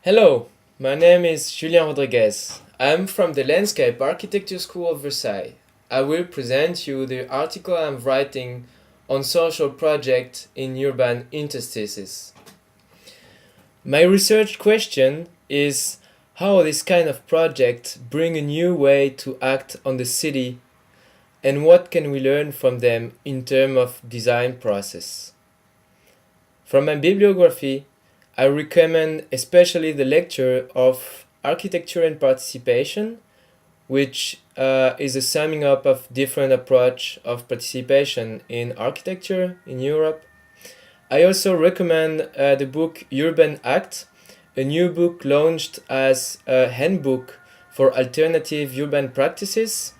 Hello, my name is Julien Rodriguez. I'm from the Landscape Architecture School of Versailles. I will present you the article I'm writing on social project in urban interstices. My research question is how this kind of project bring a new way to act on the city and what can we learn from them in terms of design process. From my bibliography, I recommend especially the lecture of Architecture and Participation, which is a summing up of different approach of participation in architecture in Europe. I also recommend the book Urban Act, a new book launched as a handbook for alternative urban practices.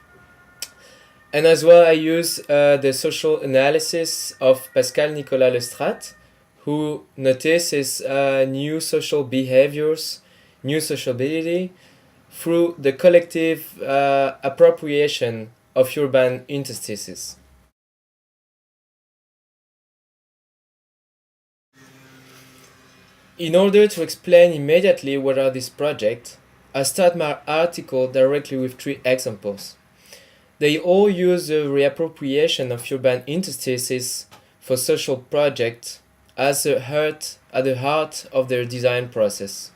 And as well, I use the social analysis of Pascal Nicolas Lestrade, who notices new social behaviors, new sociability through the collective appropriation of urban interstices. In order to explain immediately what are these projects, I start my article directly with three examples. They all use the reappropriation of urban interstices for social projects as at the heart of their design process.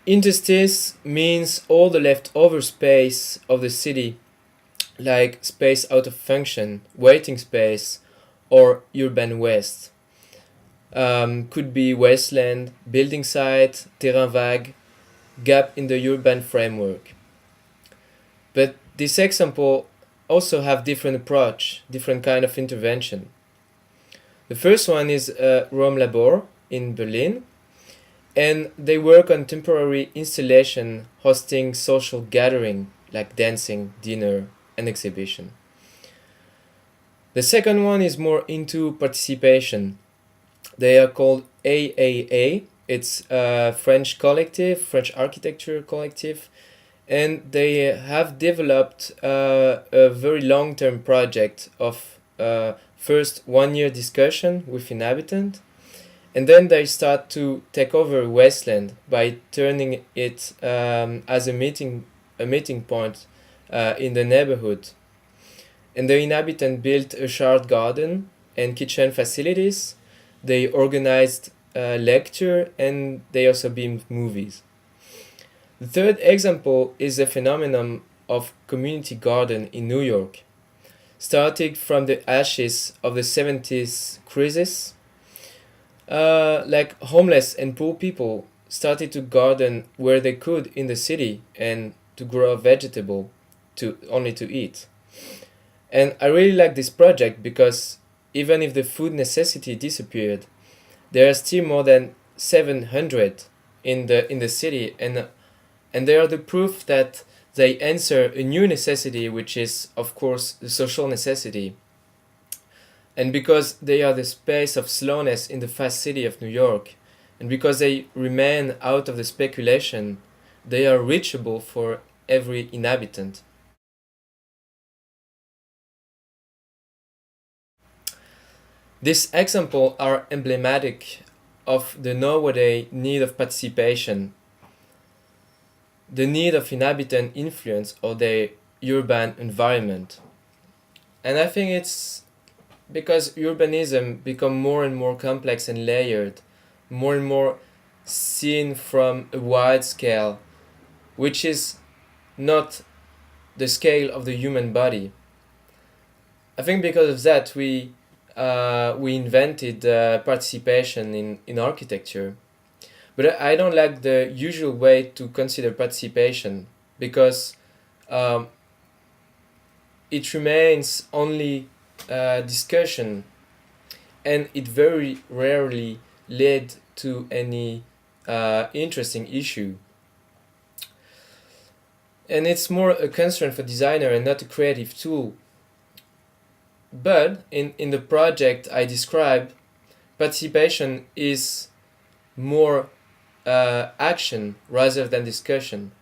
Interstice means all the leftover space of the city, like space out of function, waiting space, or urban waste. Could be wasteland, building site, terrain vague, gap in the urban framework. But this example also have different approach, different kind of intervention. The first one is Rome Labor in Berlin, and they work on temporary installation hosting social gathering like dancing, dinner, and exhibition. The second one is more into participation. They are called AAA. It's a French collective, French architecture collective, and they have developed a very long-term project of first 1 year discussion with inhabitants, and then they start to take over wasteland by turning it as a meeting point in the neighborhood. And the inhabitants built a shared garden and kitchen facilities. They organized lecture and they also beamed movies. The third example is the phenomenon of community garden in New York. Starting from the ashes of the 70s crisis, like homeless and poor people started to garden where they could in the city and to grow vegetable only to eat. And I really like this project because even if the food necessity disappeared, there are still more than 700 in the city, and they are the proof that they answer a new necessity, which is of course the social necessity. And because they are the space of slowness in the fast city of New York, and because they remain out of the speculation, they are reachable for every inhabitant. These examples are emblematic of the nowadays need of participation, the need of inhabitant influence of their urban environment. And I think it's because urbanism become more and more complex and layered, more and more seen from a wide scale, which is not the scale of the human body. I think because of that we invented participation in architecture. But I don't like the usual way to consider participation because it remains only discussion, and it very rarely led to any interesting issue. And it's more a concern for designer and not a creative tool. But in the project I described, participation is more action rather than discussion.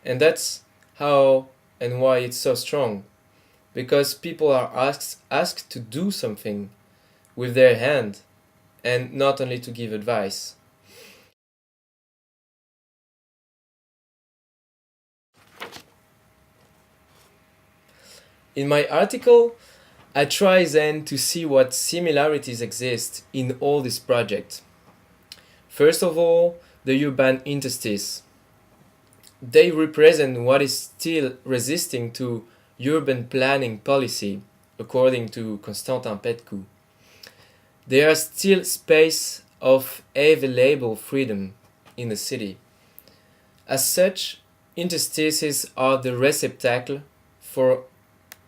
And that's how and why it's so strong. Because people are asked to do something with their hand and not only to give advice. In my article, I try then to see what similarities exist in all these projects. First of all, the urban interstices. They represent what is still resisting to urban planning policy, according to Constantin Petcu. They are still space of available freedom in the city. As such, interstices are the receptacle for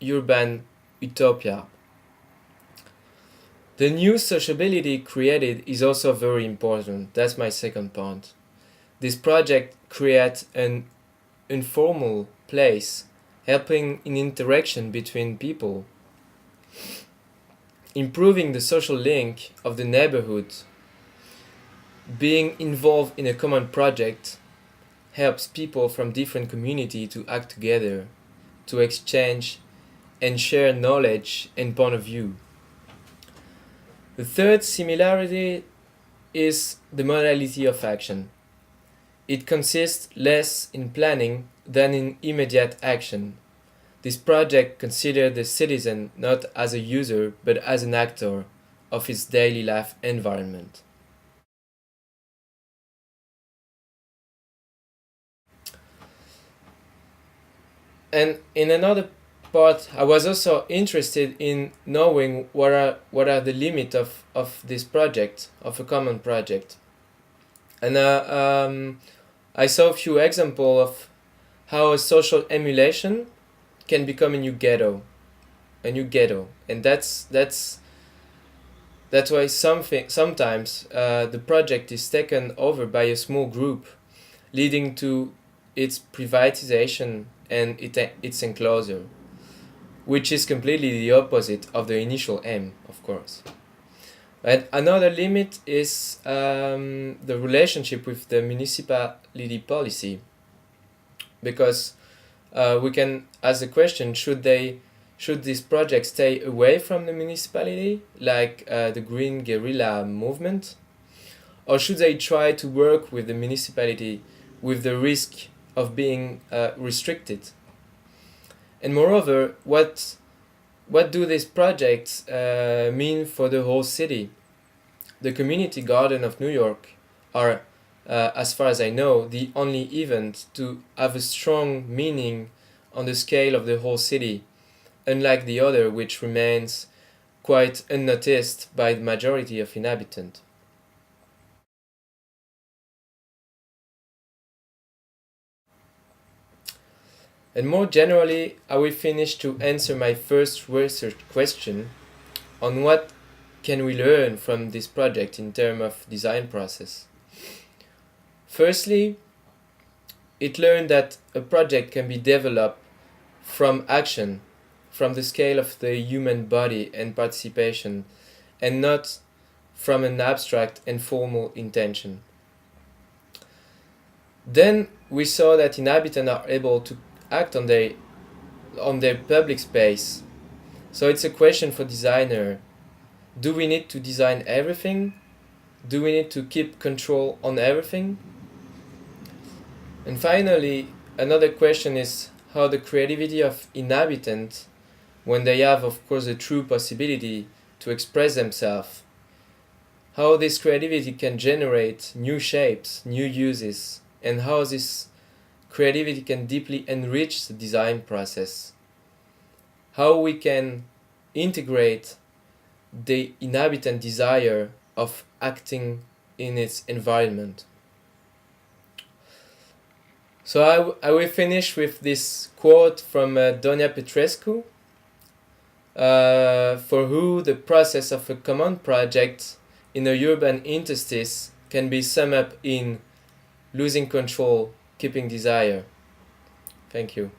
urban utopia. The new sociability created is also very important. That's my second point. This project creates an informal place, helping in interaction between people, improving the social link of the neighborhood. Being involved in a common project helps people from different communities to act together, to exchange and share knowledge and point of view. The third similarity is the modality of action. It consists less in planning than in immediate action. This project considers the citizen not as a user but as an actor of his daily life environment. And in another part, I was also interested in knowing what are the limits of this project, of a common project. And I saw a few examples of how a social emulation can become a new ghetto, and that's why sometimes the project is taken over by a small group, leading to its privatization and its enclosure, which is completely the opposite of the initial aim, of course. And another limit is the relationship with the municipality policy, because we can ask the question: should this project stay away from the municipality, like the Green Guerrilla movement, or should they try to work with the municipality with the risk of being restricted? And moreover, what do these projects mean for the whole city? The Community Garden of New York are, as far as I know, the only event to have a strong meaning on the scale of the whole city, unlike the other, which remains quite unnoticed by the majority of inhabitants. And more generally, I will finish to answer my first research question on what can we learn from this project in terms of design process. Firstly, it learned that a project can be developed from action, from the scale of the human body and participation, and not from an abstract and formal intention. Then we saw that inhabitants are able to act on their public space. So it's a question for designer. Do we need to design everything? Do we need to keep control on everything? And finally, another question is how the creativity of inhabitants, when they have, of course, a true possibility to express themselves, how this creativity can generate new shapes, new uses, and how this creativity can deeply enrich the design process. How we can integrate the inhabitant desire of acting in its environment. So I will finish with this quote from Donia Petrescu, for who the process of a common project in a urban interstice can be summed up in losing control, keeping desire. Thank you.